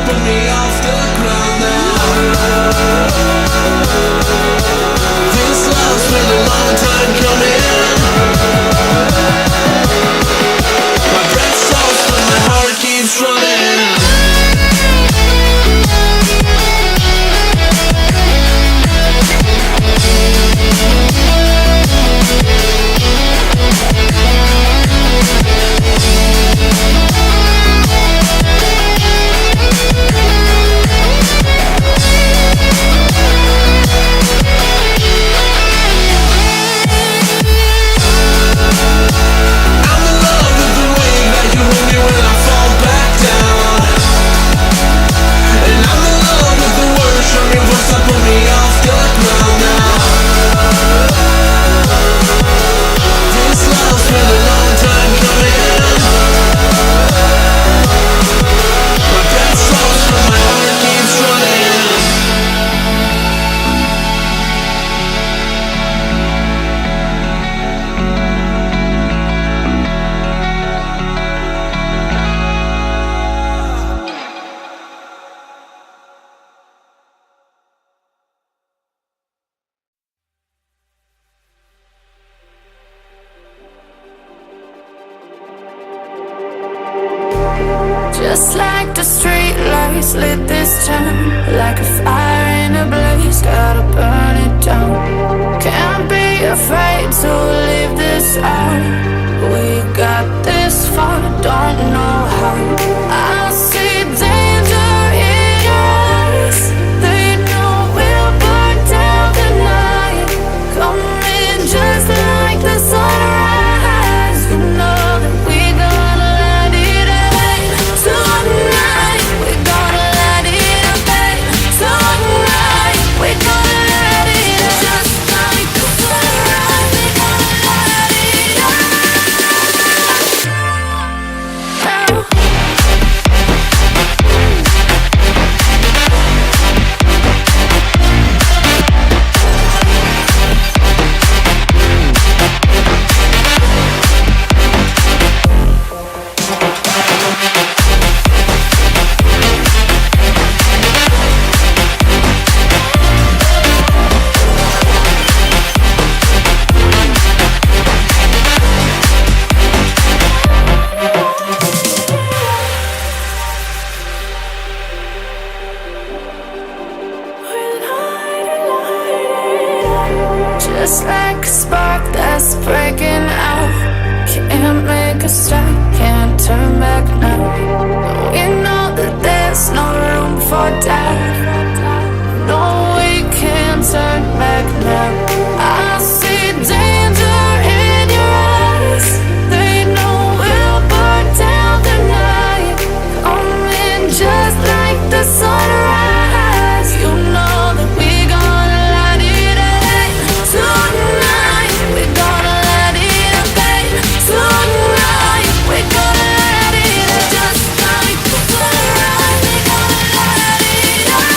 put me off the ground now. This love's been a long time coming. My breath stalls but my heart keeps running. Just like the street lights lit this town, like a fire in a blaze, gotta burn it down. Can't be afraid to leave this out. We got this far, don't know how. I see danger in your eyes. They know we'll burn down the night. Coming just like the sunrise. You know that we gonna light it up tonight. We gonna light it up tonight. We gonna light it up just like the sunrise. We gonna light it up now. Just like a spark that's breaking out. Can't make a stop, can't turn back now. We know that there's no room for doubt. No, we can't turn back now. I see danger in your eyes. They know we'll burn down the night. Coming just like the sunrise. You know that we gonna light it up tonight. We gonna light it up tonight. We gonna light it up just like the sunrise. We gonna light it up.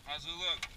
How's it look?